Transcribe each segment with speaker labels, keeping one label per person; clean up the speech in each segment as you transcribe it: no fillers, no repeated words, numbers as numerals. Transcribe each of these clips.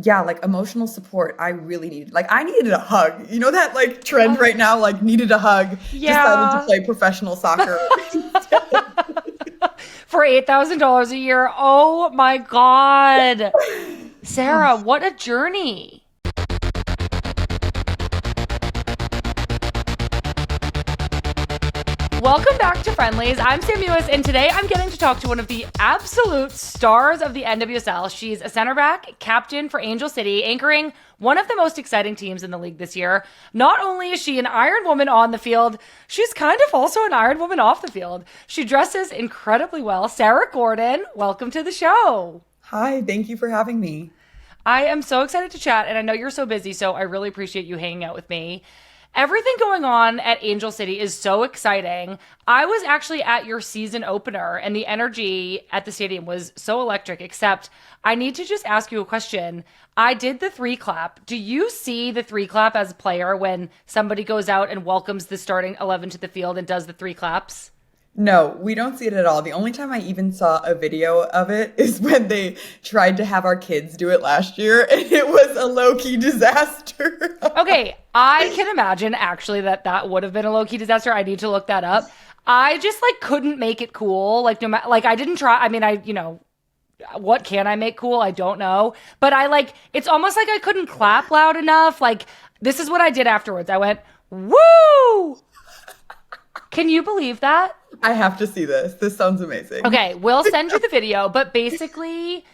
Speaker 1: yeah, like emotional support, I really needed. Like I needed a hug. You know that like trend right now, like needed a hug, decided to
Speaker 2: Yeah.
Speaker 1: play professional soccer.
Speaker 2: For $8,000 a year. Oh my God. Sarah, what a journey. Welcome back to Friendlies. I'm Sam Mewis, and today I'm getting to talk to one of the absolute stars of the NWSL. She's a center back, captain for Angel City, anchoring one of the most exciting teams in the league this year. Not only is she an Iron Woman on the field, she's kind of also an Iron Woman off the field. She dresses incredibly well. Sarah Gorden, welcome to the show.
Speaker 1: Hi, thank you for having me.
Speaker 2: I am so excited to chat, and I know you're so busy, so I really appreciate you hanging out with me. Everything going on at Angel City is so exciting. I was actually at your season opener, and the energy at the stadium was so electric, except I need to just ask you a question. I did the three clap. Do you see the three clap as a player when somebody goes out and welcomes the starting 11 to the field and does the three claps?
Speaker 1: No, we don't see it at all. The only time I even saw a video of it is when they tried to have our kids do it last year, and it was a low-key disaster.
Speaker 2: Okay, I can imagine actually that would have been a low-key disaster. I need to look that up. I just like couldn't make it cool. Like no matter, like I didn't try. I mean, what can I make cool? I don't know. But I like it's almost like I couldn't clap loud enough. Like this is what I did afterwards. I went, "Woo!" Can you believe that?
Speaker 1: I have to see this. This sounds amazing.
Speaker 2: Okay, we'll send you the video, but basically,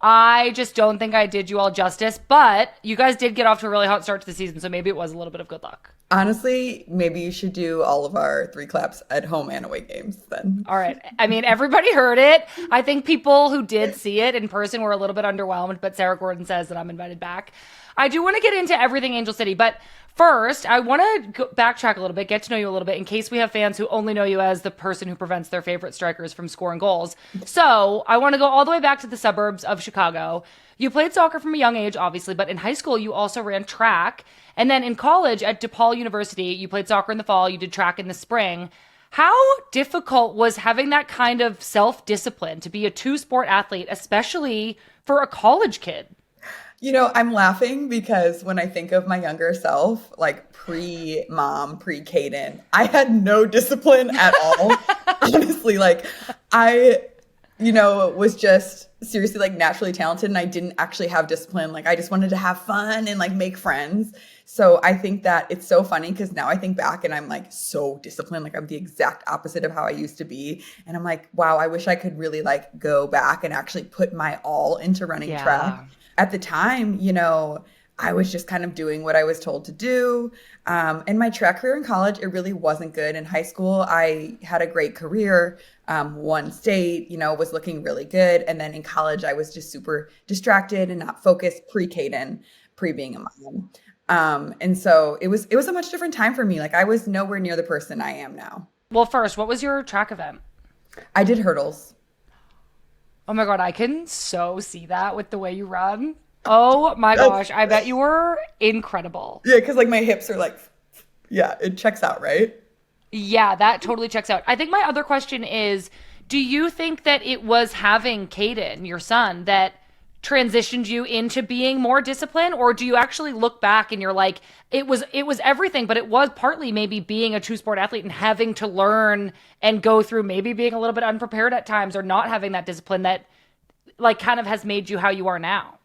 Speaker 2: I just don't think I did you all justice, but you guys did get off to a really hot start to the season, so maybe it was a little bit of good luck.
Speaker 1: Honestly, maybe you should do all of our three claps at home and away games then.
Speaker 2: All right. I mean, everybody heard it. I think people who did see it in person were a little bit underwhelmed, but Sarah Gorden says that I'm invited back. I do want to get into everything Angel City, but first, I want to backtrack a little bit, get to know you a little bit, in case we have fans who only know you as the person who prevents their favorite strikers from scoring goals. So I want to go all the way back to the suburbs of Chicago. You played soccer from a young age, obviously, but in high school, you also ran track. And then in college at DePaul University, you played soccer in the fall, you did track in the spring. How difficult was having that kind of self-discipline to be a two-sport athlete, especially for a college kid?
Speaker 1: You know, I'm laughing because when I think of my younger self, like pre-mom, pre-Caden, I had no discipline at all. Honestly, like I, was just seriously like naturally talented and I didn't actually have discipline. Like I just wanted to have fun and like make friends. So I think that it's so funny because now I think back and I'm like so disciplined. Like I'm the exact opposite of how I used to be. And I'm like, wow, I wish I could really like go back and actually put my all into running track. At the time, I was just kind of doing what I was told to do. And my track career in college, it really wasn't good. In high school, I had a great career, won state, was looking really good. And then in college, I was just super distracted and not focused pre-Caden, pre-being a mom. And so it was a much different time for me. Like I was nowhere near the person I am now.
Speaker 2: Well, first, what was your track event?
Speaker 1: I did hurdles.
Speaker 2: Oh my God, I can so see that with the way you run. Oh my gosh, I bet you were incredible.
Speaker 1: Yeah, because like my hips are like, yeah, it checks out, right?
Speaker 2: Yeah, that totally checks out. I think my other question is, do you think that it was having Caden, your son, that transitioned you into being more disciplined, or do you actually look back and you're like, it was everything, but it was partly maybe being a two-sport athlete and having to learn and go through maybe being a little bit unprepared at times or not having that discipline that like kind of has made you how you are now?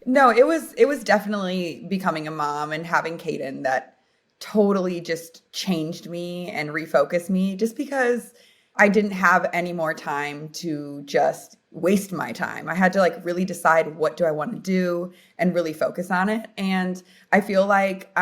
Speaker 1: No, it was definitely becoming a mom and having Caden that totally just changed me and refocused me, just because I didn't have any more time to just waste my time. I had to like really decide what do I want to do and really focus on it. And I feel like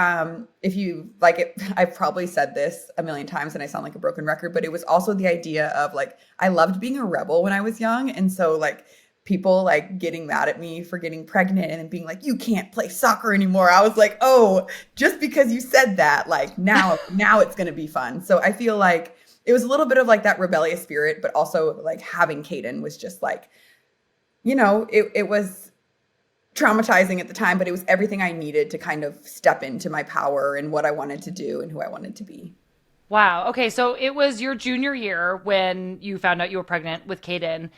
Speaker 1: if you like it, I've probably said this a million times and I sound like a broken record, but it was also the idea of like, I loved being a rebel when I was young. And so like people like getting mad at me for getting pregnant and being like, you can't play soccer anymore. I was like, oh, just because you said that, like now it's going to be fun. So I feel like it was a little bit of like that rebellious spirit, but also like having Caden was just like, it was traumatizing at the time, but it was everything I needed to kind of step into my power and what I wanted to do and who I wanted to be.
Speaker 2: Wow. Okay. So it was your junior year when you found out you were pregnant with Caden.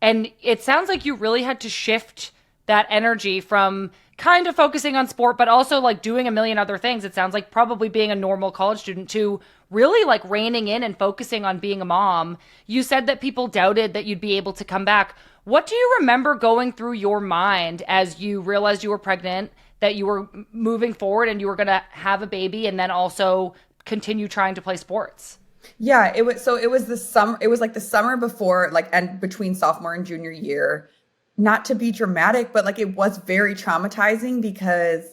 Speaker 2: And it sounds like you really had to shift that energy from kind of focusing on sport, but also like doing a million other things. It sounds like probably being a normal college student to really like reining in and focusing on being a mom. You said that people doubted that you'd be able to come back. What do you remember going through your mind as you realized you were pregnant, that you were moving forward and you were going to have a baby and then also continue trying to play sports?
Speaker 1: Yeah, it was the summer, it was like the summer before, like, and between sophomore and junior year. Not to be dramatic, but like it was very traumatizing because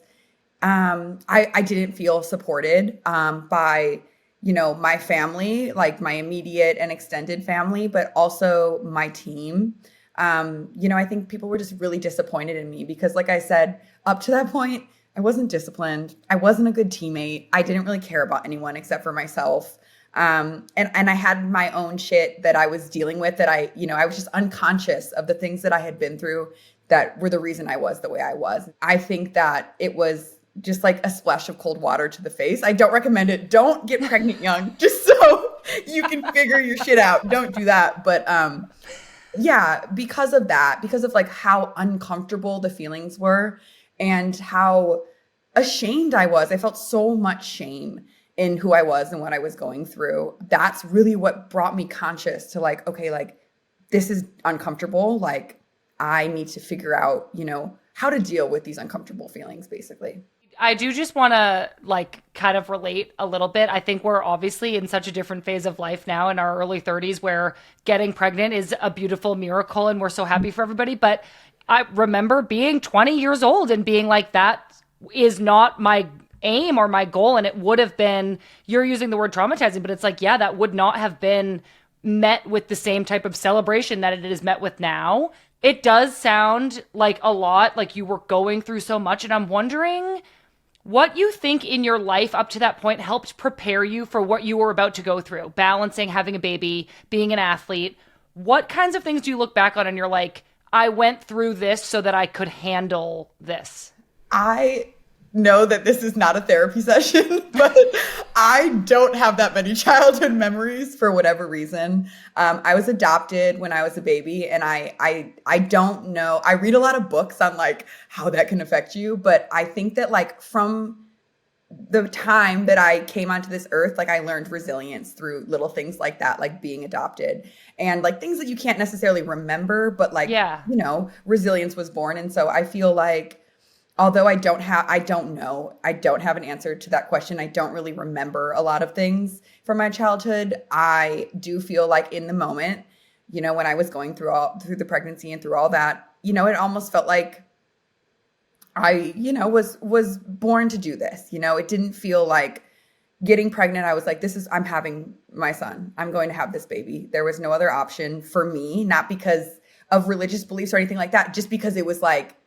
Speaker 1: I didn't feel supported by, my family, like my immediate and extended family, but also my team. I think people were just really disappointed in me because, like I said, up to that point, I wasn't disciplined. I wasn't a good teammate. I didn't really care about anyone except for myself. And I had my own shit that I was dealing with that I was just unconscious of the things that I had been through that were the reason I was the way I was. I think that it was just like a splash of cold water to the face. I don't recommend it. Don't get pregnant young, just so you can figure your shit out. Don't do that. But, yeah, because of that, because of like how uncomfortable the feelings were and how ashamed I was. I felt so much shame in who I was and what I was going through. That's really what brought me conscious to like, okay, like this is uncomfortable. Like I need to figure out, how to deal with these uncomfortable feelings, basically.
Speaker 2: I do just want to like kind of relate a little bit. I think we're obviously in such a different phase of life now in our early 30s where getting pregnant is a beautiful miracle and we're so happy for everybody. But I remember being 20 years old and being like, that is not my aim or my goal. And it would have been, you're using the word traumatizing, but it's like, yeah, that would not have been met with the same type of celebration that it is met with now. It does sound like a lot, like you were going through so much. And I'm wondering what you think in your life up to that point helped prepare you for what you were about to go through, balancing having a baby, being an athlete. What kinds of things do you look back on and you're like, I went through this so that I could handle this?
Speaker 1: I know that this is not a therapy session, but I don't have that many childhood memories for whatever reason. I was adopted when I was a baby, and I don't know. I read a lot of books on like how that can affect you, but I think that like from the time that I came onto this earth, like I learned resilience through little things like that, like being adopted and like things that you can't necessarily remember, but like, resilience was born. And so I feel like, although I don't have an answer to that question. I don't really remember a lot of things from my childhood. I do feel like in the moment, when I was going through the pregnancy and through all that, it almost felt like I, was born to do this. It didn't feel like getting pregnant. I was like, I'm having my son. I'm going to have this baby. There was no other option for me, not because of religious beliefs or anything like that, just because it was like,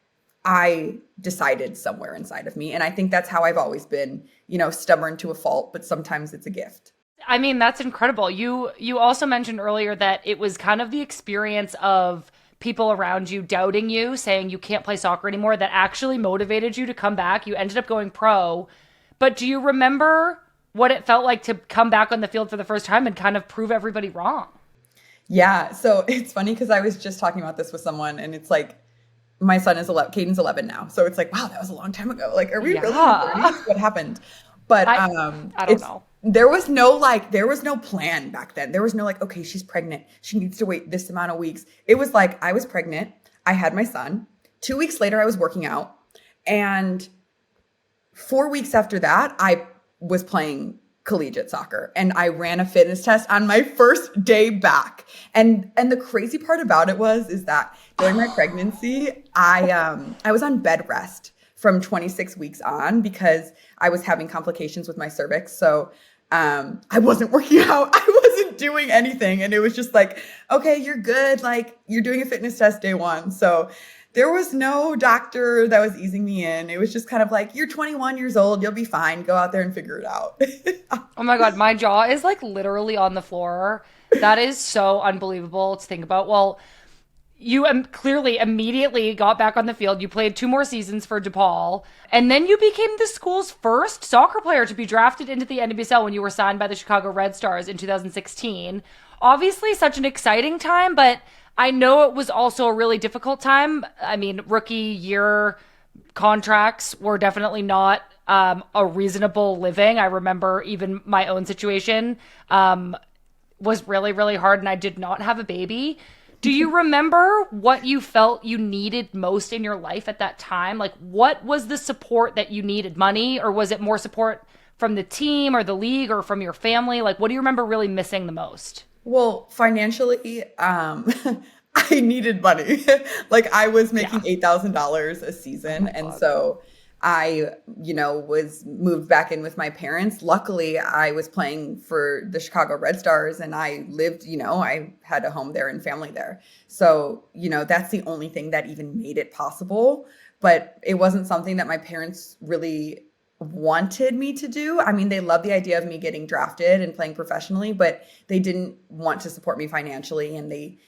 Speaker 1: I decided somewhere inside of me. And I think that's how I've always been, stubborn to a fault, but sometimes it's a gift.
Speaker 2: I mean, that's incredible. You also mentioned earlier that it was kind of the experience of people around you doubting you, saying you can't play soccer anymore, that actually motivated you to come back. You ended up going pro. But do you remember what it felt like to come back on the field for the first time and kind of prove everybody wrong?
Speaker 1: Yeah. So it's funny because I was just talking about this with someone, and it's like, my son is 11, Caden's 11 now. So it's like, wow, that was a long time ago. Like, are we really in the 30s? What happened? But
Speaker 2: I don't know.
Speaker 1: There was no plan back then. There was no like, okay, she's pregnant. She needs to wait this amount of weeks. It was like, I was pregnant. I had my son. 2 weeks later, I was working out. And 4 weeks after that, I was playing collegiate soccer, and I ran a fitness test on my first day back. And the crazy part about it is that during my pregnancy, I was on bed rest from 26 weeks on because I was having complications with my cervix. So I wasn't working out. I wasn't doing anything. And it was just like, okay, you're good. Like, you're doing a fitness test day one. So there was no doctor that was easing me in. It was just kind of like, you're 21 years old. You'll be fine. Go out there and figure it out.
Speaker 2: Oh my God. My jaw is like literally on the floor. That is so unbelievable to think about. Well, you clearly immediately got back on the field. You played 2 more seasons for DePaul. And then you became the school's first soccer player to be drafted into the NWSL when you were signed by the Chicago Red Stars in 2016. Obviously such an exciting time, but I know it was also a really difficult time. I mean, rookie year contracts were definitely not a reasonable living. I remember even my own situation was really, really hard, and I did not have a baby. Do you remember what you felt you needed most in your life at that time? Like, what was the support that you needed? Money, or was it more support from the team or the league or from your family? Like, what do you remember really missing the most?
Speaker 1: Well, financially, I needed money. Like I was
Speaker 2: Yeah.
Speaker 1: making $8,000 a
Speaker 2: Oh
Speaker 1: season.
Speaker 2: my
Speaker 1: And
Speaker 2: God.
Speaker 1: so I, was moved back in with my parents. Luckily, I was playing for the Chicago Red Stars and I lived, I had a home there and family there. So, that's the only thing that even made it possible. But it wasn't something that my parents really wanted me to do. I mean, they loved the idea of me getting drafted and playing professionally, but they didn't want to support me financially. And they,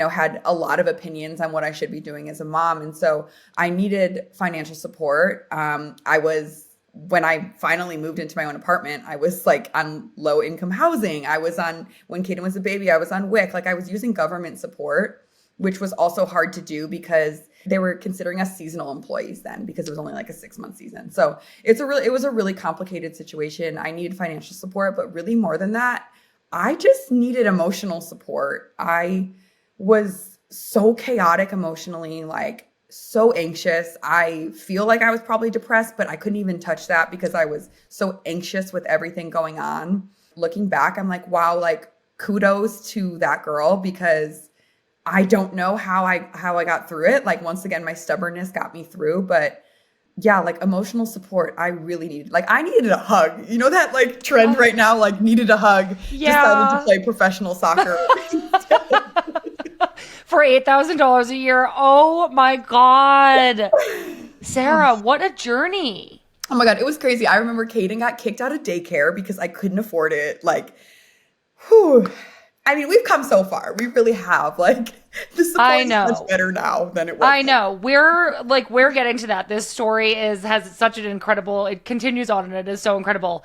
Speaker 1: had a lot of opinions on what I should be doing as a mom. And so I needed financial support. When I finally moved into my own apartment, I was like on low income housing. When Kaden was a baby, I was on WIC. Like I was using government support, which was also hard to do because they were considering us seasonal employees then because it was only like a 6-month season. So it was a really complicated situation. I needed financial support, but really more than that, I just needed emotional support. I was so chaotic emotionally, like so anxious. I feel like I was probably depressed, but I couldn't even touch that because I was so anxious with everything going on. Looking back, I'm like, wow, like kudos to that girl because I don't know how I got through it. Like once again, my stubbornness got me through, but yeah, like emotional support, I really needed. Like I needed a hug. You know that like trend right now, like needed a hug, decided to
Speaker 2: Yeah.
Speaker 1: play professional soccer.
Speaker 2: For $8,000 a year. Oh my God. Sarah, what a journey.
Speaker 1: Oh my God, it was crazy. I remember Kaden got kicked out of daycare because I couldn't afford it. Like, whew. I mean, we've come so far. We really have. Like, the support
Speaker 2: I
Speaker 1: is much
Speaker 2: know.
Speaker 1: better now than it was
Speaker 2: I
Speaker 1: then.
Speaker 2: know. We're getting to that. This story has such an incredible, it continues on and it is so incredible.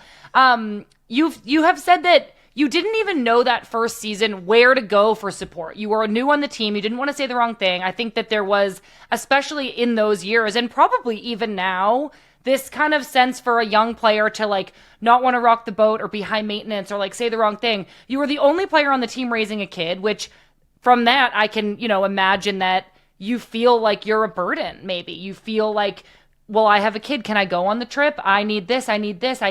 Speaker 2: You have said that you didn't even know that first season where to go for support. You were new on the team. You didn't want to say the wrong thing. I think that there was, especially in those years and probably even now, this kind of sense for a young player to like not want to rock the boat or be high maintenance or like say the wrong thing. You were the only player on the team raising a kid, which from that I can, imagine that you feel like you're a burden. Maybe you feel like, well, I have a kid. Can I go on the trip? I need this. I need this.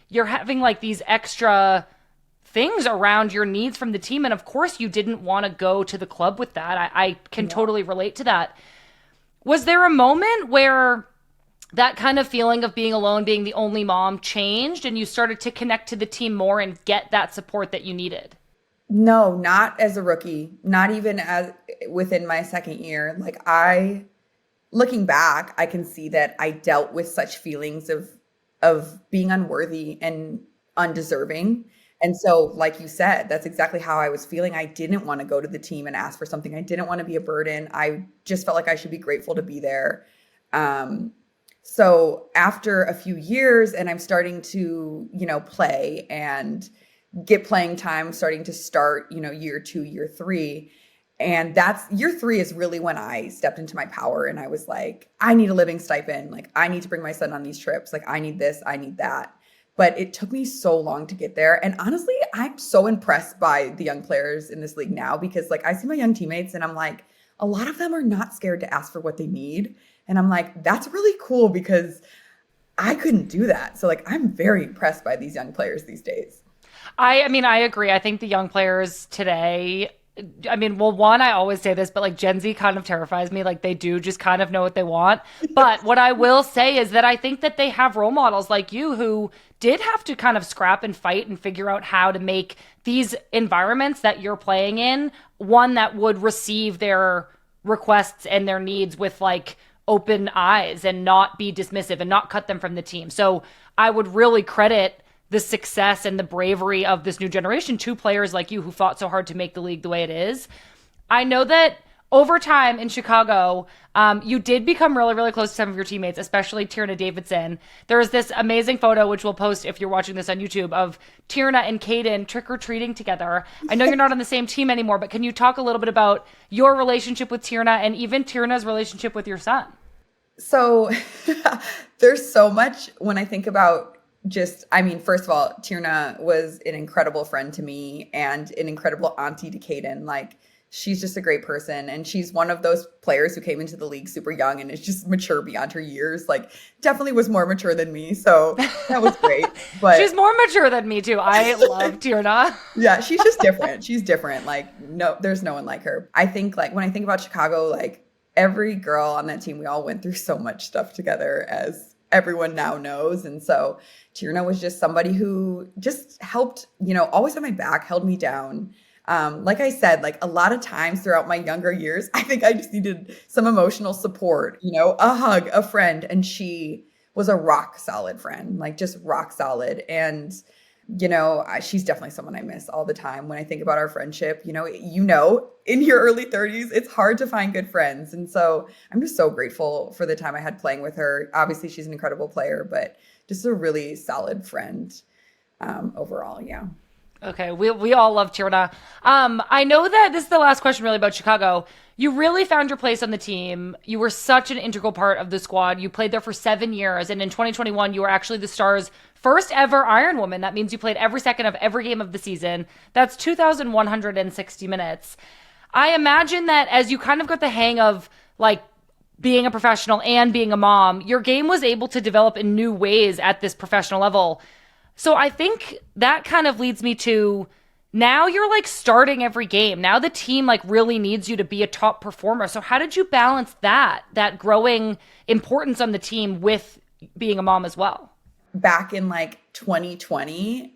Speaker 2: You're having like these extra things around your needs from the team. And of course you didn't want to go to the club with that. I can totally relate to that. Was there a moment where that kind of feeling of being alone, being the only mom changed and you started to connect to the team more and get that support that you needed?
Speaker 1: No, not as a rookie, not even as within my second year. Looking back, I can see that I dealt with such feelings of being unworthy and undeserving. And so, like you said, that's exactly how I was feeling. I didn't want to go to the team and ask for something. I didn't want to be a burden. I just felt like I should be grateful to be there. So after a few years and I'm starting to, play and get playing time, starting to start, year 2, year 3. And that's year 3 is really when I stepped into my power and I was like, I need a living stipend. Like I need to bring my son on these trips. Like I need this, I need that. But it took me so long to get there. And honestly, I'm so impressed by the young players in this league now because like I see my young teammates and I'm like, a lot of them are not scared to ask for what they need. And I'm like, that's really cool because I couldn't do that. So like I'm very impressed by these young players these days.
Speaker 2: I mean, I agree. I think the young players today, I mean, well, one, I always say this, but like Gen Z kind of terrifies me. Like they do just kind of know what they want. But what I will say is that I think that they have role models like you who did have to kind of scrap and fight and figure out how to make these environments that you're playing in one that would receive their requests and their needs with like open eyes and not be dismissive and not cut them from the team. So I would really credit the success and the bravery of this new generation to players like you who fought so hard to make the league the way it is. I know that over time in Chicago, you did become really, really close to some of your teammates, especially Tierna Davidson. There is this amazing photo, which we'll post if you're watching this on YouTube, of Tierna and Caden trick-or-treating together. I know you're not on the same team anymore, but can you talk a little bit about your relationship with Tierna and even Tierna's relationship with your son?
Speaker 1: So there's so much when I think about first of all, Tierna was an incredible friend to me and an incredible auntie to Caden. Like, she's just a great person. And she's one of those players who came into the league super young and is just mature beyond her years. Like, definitely was more mature than me. So that was great. But
Speaker 2: she's more mature than me too. I love Tierna.
Speaker 1: Yeah, she's just different. She's different. Like, no, there's no one like her. I think, like, when I think about Chicago, like, every girl on that team, we all went through so much stuff together, as everyone now knows. And so Tierna was just somebody who just helped, always had my back, held me down. Like I said, like, a lot of times throughout my younger years, I think I just needed some emotional support, a hug, a friend. And she was a rock solid friend, like, just rock solid. And, she's definitely someone I miss all the time when I think about our friendship. In your early 30s, it's hard to find good friends. And so I'm just so grateful for the time I had playing with her. Obviously, she's an incredible player, but just a really solid friend overall. Yeah.
Speaker 2: Okay, we all love Tierna. I know that this is the last question really about Chicago. You really found your place on the team. You were such an integral part of the squad. You played there for 7 years, and in 2021, you were actually the Stars' first ever Iron Woman. That means you played every second of every game of the season. That's 2,160 minutes. I imagine that as you kind of got the hang of, like, being a professional and being a mom, your game was able to develop in new ways at this professional level. So I think that kind of leads me to, now you're, like, starting every game. Now the team, like, really needs you to be a top performer. So how did you balance that growing importance on the team with being a mom as well?
Speaker 1: Back in, like, 2020,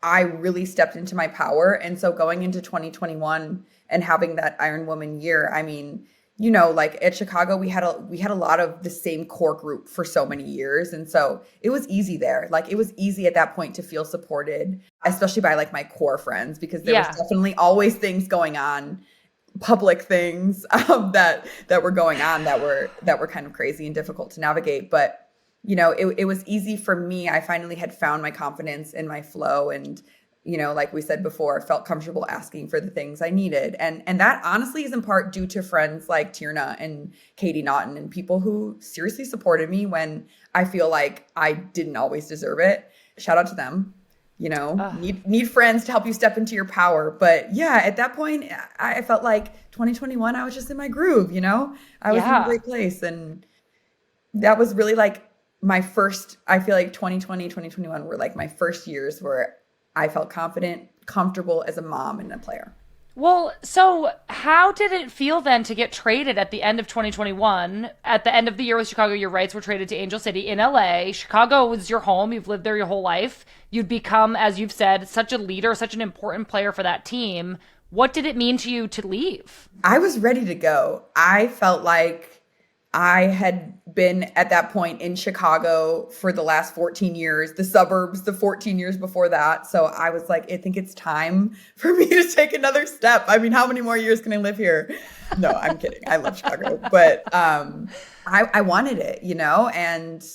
Speaker 1: I really stepped into my power. And so going into 2021 and having that Iron Woman year, I mean, like, at Chicago, we had a lot of the same core group for so many years. And so it was easy there. Like, it was easy at that point to feel supported, especially by, like, my core friends, because there was definitely always things going on, public things that were going on that were kind of crazy and difficult to navigate. But, it was easy for me. I finally had found my confidence and my flow, and like we said before, felt comfortable asking for the things I needed. And that honestly is in part due to friends like Tierna and Katie Naughton and people who seriously supported me when I feel like I didn't always deserve it. Shout out to them. Need friends to help you step into your power. But yeah, at that point, I felt like 2021, I was just in my groove, I was in a great place. And that was really, like, my first, I feel like 2020, 2021 were, like, my first years where I felt confident, comfortable as a mom and a player.
Speaker 2: Well, so how did it feel then to get traded at the end of 2021? At the end of the year with Chicago, your rights were traded to Angel City in LA. Chicago was your home. You've lived there your whole life. You'd become, as you've said, such a leader, such an important player for that team. What did it mean to you to leave?
Speaker 1: I was ready to go. I felt like I had been at that point in Chicago for the last 14 years, the suburbs, the 14 years before that. So I was like, I think it's time for me to take another step. I mean, how many more years can I live here? No, I'm kidding. I love Chicago, but I wanted it, and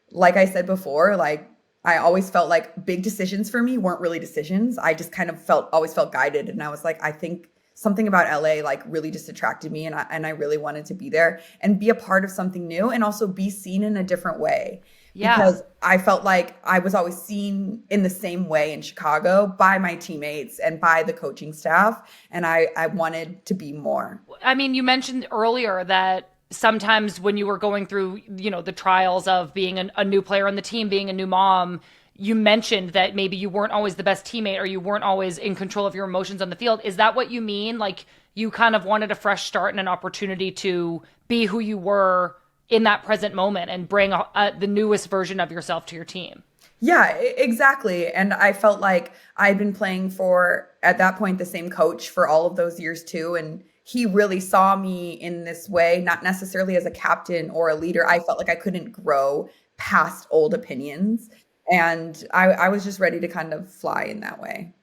Speaker 1: like I said before, like, I always felt like big decisions for me weren't really decisions. I just kind of always felt guided. And I was like, I think something about LA, like, really just attracted me, and I really wanted to be there and be a part of something new and also be seen in a different way. Yeah. Because I felt like I was always seen in the same way in Chicago by my teammates and by the coaching staff. And I wanted to be more.
Speaker 2: I mean, you mentioned earlier that sometimes when you were going through, the trials of being a new player on the team, being a new mom, you mentioned that maybe you weren't always the best teammate or you weren't always in control of your emotions on the field. Is that what you mean? Like, you kind of wanted a fresh start and an opportunity to be who you were in that present moment and bring the newest version of yourself to your team?
Speaker 1: Yeah, exactly. And I felt like I'd been playing for, at that point, the same coach for all of those years too. And he really saw me in this way, not necessarily as a captain or a leader. I felt like I couldn't grow past old opinions. And I was just ready to kind of fly in that way.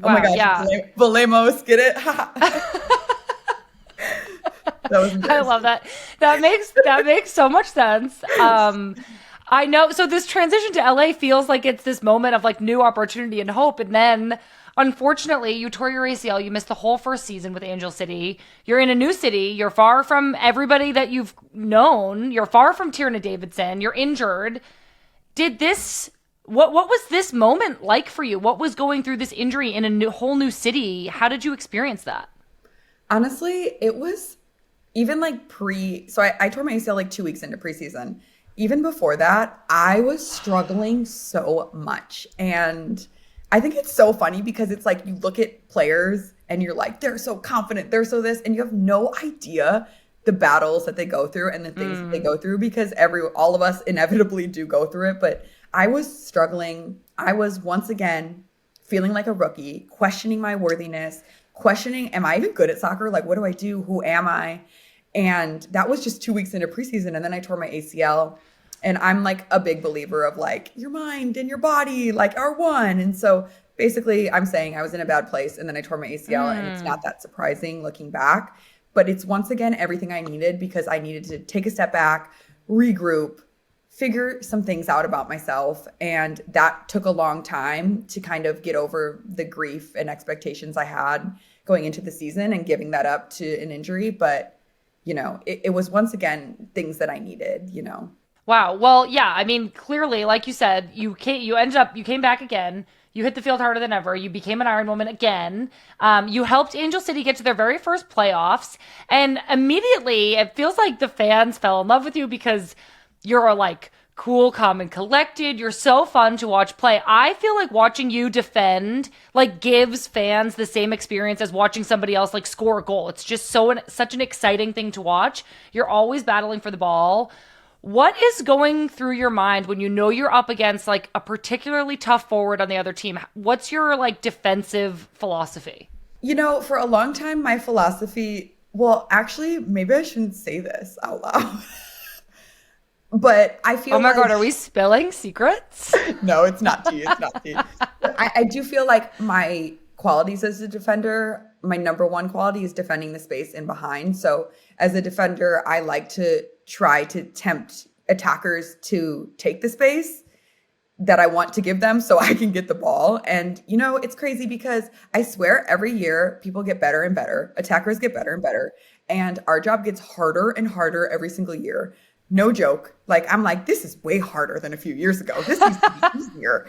Speaker 1: Wow, oh my gosh, yeah. Valemos, get it? That was
Speaker 2: I
Speaker 1: embarrassing.
Speaker 2: love that. That makes so much sense. I know. So this transition to LA feels like it's this moment of like new opportunity and hope, and then unfortunately you tore your ACL. You missed the whole first season with Angel City. You're in a new city. You're far from everybody that you've known. You're far from Tierna Davidson. You're injured. Did this? What was this moment like for you? What was going through this injury in a whole new city? How did you experience that?
Speaker 1: Honestly, it was even like so I tore my ACL like 2 weeks into preseason. Even before that, I was struggling so much. And I think it's so funny because it's like you look at players and you're like, they're so confident, they're so this, and you have no idea the battles that they go through and the things that they go through because all of us inevitably do go through it. But I was struggling. I was once again feeling like a rookie, questioning my worthiness, questioning, am I even good at soccer? Like, what do I do? Who am I? And that was just 2 weeks into preseason. And then I tore my ACL. And I'm like a big believer of like your mind and your body like are one. And so basically I'm saying I was in a bad place and then I tore my ACL and it's not that surprising looking back. But it's once again everything I needed because I needed to take a step back, regroup, figure some things out about myself. And that took a long time to kind of get over the grief and expectations I had going into the season and giving that up to an injury. But, it was once again things that I needed.
Speaker 2: Wow. Well, yeah. I mean, clearly, like you said, you came back again. You hit the field harder than ever. You became an Iron Woman again. You helped Angel City get to their very first playoffs, and immediately it feels like the fans fell in love with you because you're like cool, calm, and collected. You're so fun to watch play. I feel like watching you defend like gives fans the same experience as watching somebody else like score a goal. It's just such an exciting thing to watch. You're always battling for the ball. What is going through your mind when you know you're up against like a particularly tough forward on the other team? What's your like defensive philosophy?
Speaker 1: For a long time, my philosophy, well, actually, maybe I shouldn't say this out loud, but I feel
Speaker 2: Oh my
Speaker 1: like,
Speaker 2: God, are we spilling secrets?
Speaker 1: no, it's not tea. It's not tea. I do feel like my qualities as a defender, my number one quality is defending the space in behind. So as a defender, I like to try to tempt attackers to take the space that I want to give them so I can get the ball. And, it's crazy because I swear every year people get better and better. Attackers get better and better. And our job gets harder and harder every single year. No joke. Like, I'm like, this is way harder than a few years ago. This needs to be easier.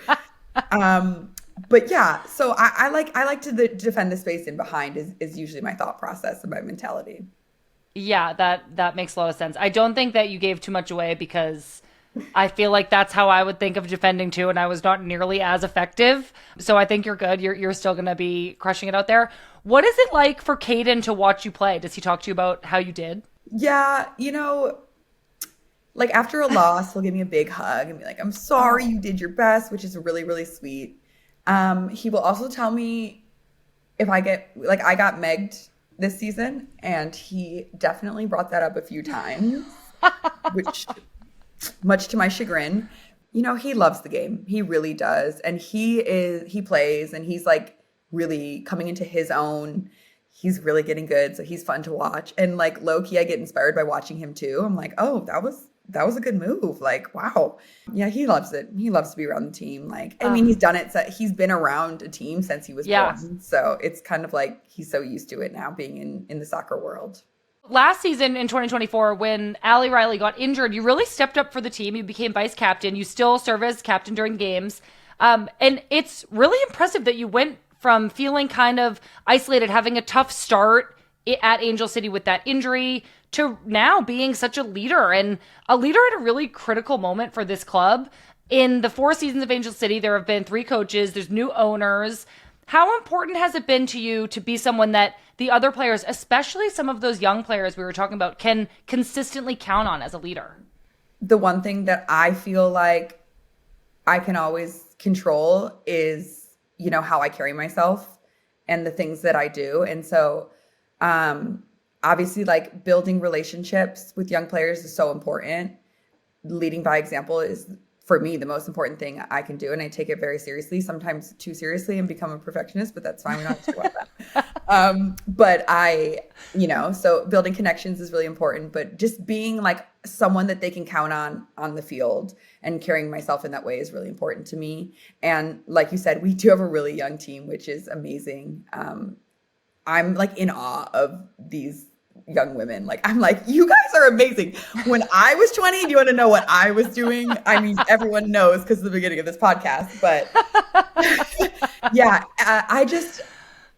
Speaker 1: But yeah, so I like to defend the space in behind is usually my thought process and my mentality.
Speaker 2: Yeah, that makes a lot of sense. I don't think that you gave too much away because I feel like that's how I would think of defending too, and I was not nearly as effective. So I think you're good. You're still going to be crushing it out there. What is it like for Caden to watch you play? Does he talk to you about how you did?
Speaker 1: Yeah, like after a loss, he'll give me a big hug and be like, I'm sorry, you did your best, which is really, really sweet. He will also tell me if I got megged this season, and he definitely brought that up a few times, which much to my chagrin. He loves the game. He really does. And he plays and he's like really coming into his own. He's really getting good. So he's fun to watch. And like low key, I get inspired by watching him too. I'm like, oh, that was a good move. Like, wow. Yeah, he loves it. He loves to be around the team. Like, I mean, he's done it. So he's been around a team since he was born. So it's kind of like he's so used to it now being in the soccer world.
Speaker 2: Last season in 2024, when Allie Riley got injured, you really stepped up for the team. You became vice captain. You still serve as captain during games. And it's really impressive that you went from feeling kind of isolated, having a tough start at Angel City with that injury, to now being such a leader, and a leader at a really critical moment for this club. In the 4 seasons of Angel City, there have been 3 coaches, there's new owners. How important has it been to you to be someone that the other players, especially some of those young players we were talking about, can consistently count on as a leader?
Speaker 1: The one thing that I feel like I can always control is, how I carry myself and the things that I do. And so, obviously, like building relationships with young players is so important. Leading by example is, for me, the most important thing I can do. And I take it very seriously, sometimes too seriously, and become a perfectionist, but that's fine. We don't have to talk about But so building connections is really important, but just being like someone that they can count on the field and carrying myself in that way is really important to me. And like you said, we do have a really young team, which is amazing. I'm like in awe of these young women. Like, I'm like, you guys are amazing. When I was 20, do you want to know what I was doing? I mean, everyone knows because of the beginning of this podcast, but yeah, I just,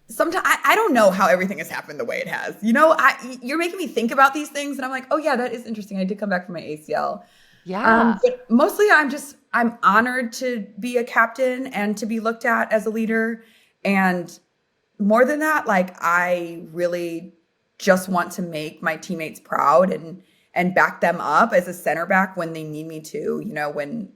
Speaker 1: sometimes I don't know how everything has happened the way it has. You're making me think about these things and I'm like, oh yeah, that is interesting. I did come back from my ACL.
Speaker 2: Yeah.
Speaker 1: But mostly I'm honored to be a captain and to be looked at as a leader. And more than that, like, I really just want to make my teammates proud and back them up as a center back when they need me to,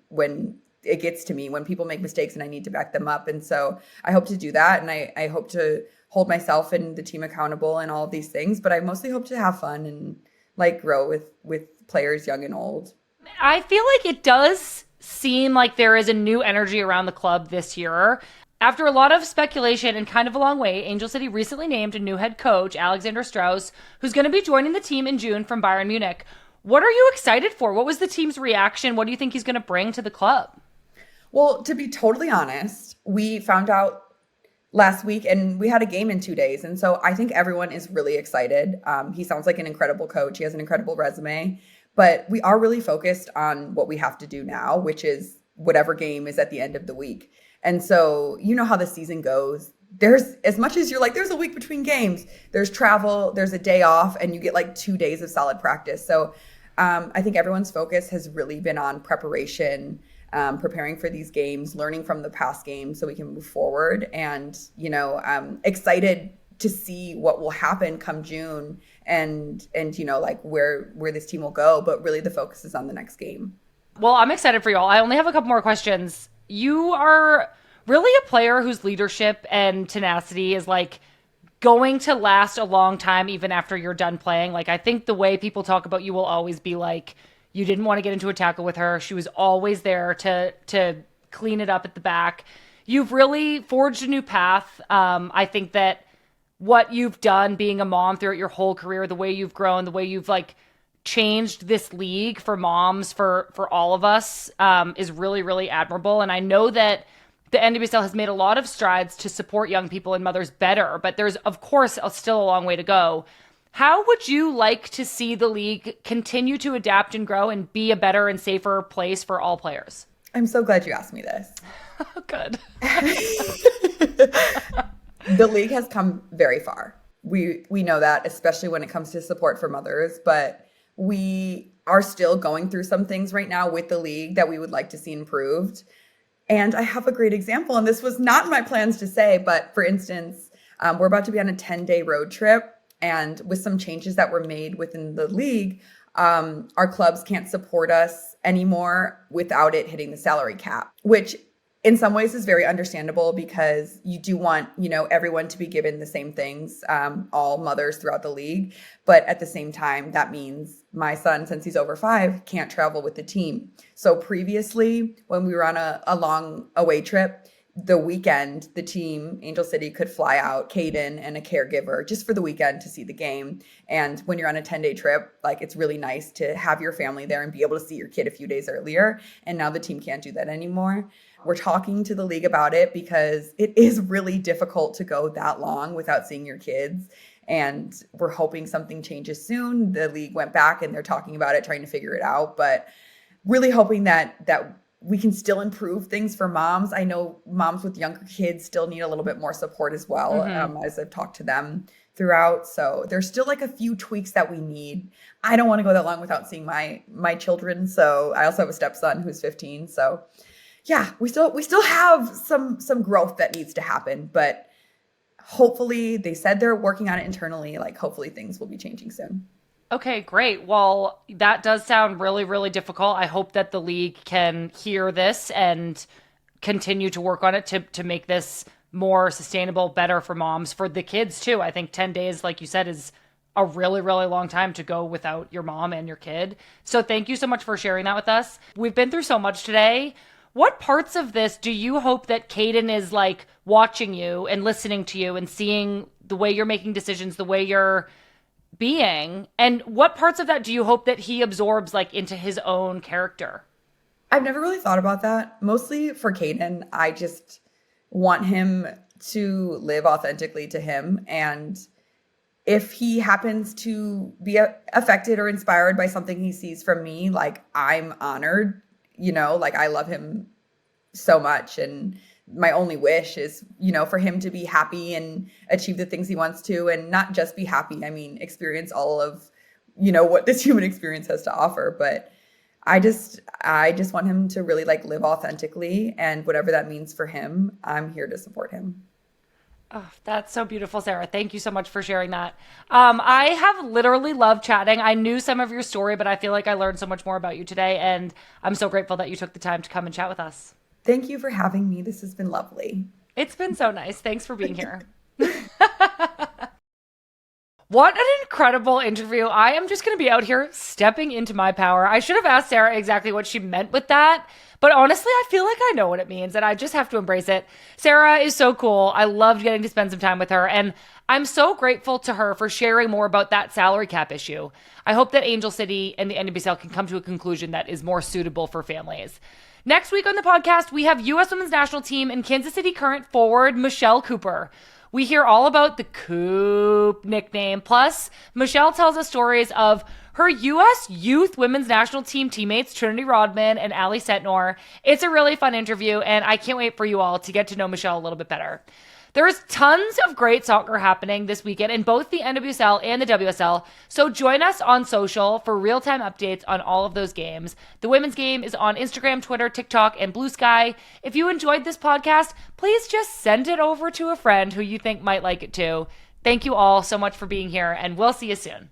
Speaker 1: when it gets to me, when people make mistakes and I need to back them up. And so I hope to do that. And I hope to hold myself and the team accountable and all of these things, but I mostly hope to have fun and like grow with players young and old.
Speaker 2: I feel like it does seem like there is a new energy around the club this year. After a lot of speculation and kind of a long wait, Angel City recently named a new head coach, Alexander Strauss, who's going to be joining the team in June from Bayern Munich. What are you excited for? What was the team's reaction? What do you think he's going to bring to the club?
Speaker 1: Well, to be totally honest, we found out last week and we had a game in 2 days. And so I think everyone is really excited. He sounds like an incredible coach. He has an incredible resume, but we are really focused on what we have to do now, which is whatever game is at the end of the week. And so, you know how the season goes. There's, as much as you're like, there's a week between games, there's travel, there's a day off, and you get like 2 days of solid practice. So I think everyone's focus has really been on preparation, preparing for these games, learning from the past games so we can move forward. And, excited to see what will happen come June and like where this team will go. But really the focus is on the next game.
Speaker 2: Well, I'm excited for y'all. I only have a couple more questions. You are really a player whose leadership and tenacity is like going to last a long time even after you're done playing. Like, I think the way people talk about you will always be like, you didn't want to get into a tackle with her. She was always there to clean it up at the back. You've really forged a new path. I think that what you've done being a mom throughout your whole career, the way you've grown, the way you've like changed this league for moms, for all of us, is really, really admirable. And I know that the NWSL has made a lot of strides to support young people and mothers better, but there's, of course, still a long way to go. How would you like to see the league continue to adapt and grow and be a better and safer place for all players?
Speaker 1: I'm so glad you asked me this.
Speaker 2: Good.
Speaker 1: The league has come very far. We know that, especially when it comes to support for mothers, but we are still going through some things right now with the league that we would like to see improved. And I have a great example, and this was not in my plans to say, but for instance, we're about to be on a 10-day road trip, and with some changes that were made within the league, our clubs can't support us anymore without it hitting the salary cap, which in some ways is very understandable because you do want, everyone to be given the same things, all mothers throughout the league. But at the same time, that means my son, since he's over 5, can't travel with the team. So previously, when we were on a long away trip, the weekend, the team, Angel City, could fly out Caden and a caregiver just for the weekend to see the game. And when you're on a 10-day trip, like, it's really nice to have your family there and be able to see your kid a few days earlier. And now the team can't do that anymore. We're talking to the league about it because it is really difficult to go that long without seeing your kids. And we're hoping something changes soon. The league went back and they're talking about it, trying to figure it out, but really hoping that we can still improve things for moms. I know moms with younger kids still need a little bit more support as well, as I've talked to them throughout. So there's still like a few tweaks that we need. I don't want to go that long without seeing my children. So I also have a stepson who's 15. So yeah, we still have some growth that needs to happen, but hopefully, they said they're working on it internally. Like, hopefully things will be changing soon.
Speaker 2: Okay, great. Well, that does sound really, really difficult. I hope that the league can hear this and continue to work on it to make this more sustainable, better for moms, for the kids too. I think 10 days, like you said, is a really, really long time to go without your mom and your kid. So thank you so much for sharing that with us. We've been through so much today. What parts of this do you hope that Caden is like watching you and listening to you and seeing the way you're making decisions, the way you're being. And what parts of that do you hope that he absorbs like into his own character?
Speaker 1: I've never really thought about that. Mostly for Caden, I just want him to live authentically to him. And if he happens to be affected or inspired by something he sees from me, like I'm honored, like I love him so much. And my only wish is, for him to be happy and achieve the things he wants to, and not just be happy. I mean, experience all of, what this human experience has to offer. But I just want him to really like live authentically, and whatever that means for him, I'm here to support him.
Speaker 2: Oh, that's so beautiful, Sarah. Thank you so much for sharing that. I have literally loved chatting. I knew some of your story, but I feel like I learned so much more about you today, and I'm so grateful that you took the time to come and chat with us.
Speaker 1: Thank you for having me. This has been lovely.
Speaker 2: It's been so nice. Thanks for being here. What an incredible interview. I am just going to be out here stepping into my power. I should have asked Sarah exactly what she meant with that. But honestly, I feel like I know what it means and I just have to embrace it. Sarah is so cool. I loved getting to spend some time with her. And I'm so grateful to her for sharing more about that salary cap issue. I hope that Angel City and the NWSL can come to a conclusion that is more suitable for families. Next week on the podcast, we have U.S. Women's National Team and Kansas City Current forward Michelle Cooper. We hear all about the Coop nickname. Plus, Michelle tells us stories of her U.S. Youth Women's National Team teammates, Trinity Rodman and Allie Setnor. It's a really fun interview, and I can't wait for you all to get to know Michelle a little bit better. There's tons of great soccer happening this weekend in both the NWSL and the WSL, so join us on social for real-time updates on all of those games. The women's game is on Instagram, Twitter, TikTok, and Blue Sky. If you enjoyed this podcast, please just send it over to a friend who you think might like it too. Thank you all so much for being here, and we'll see you soon.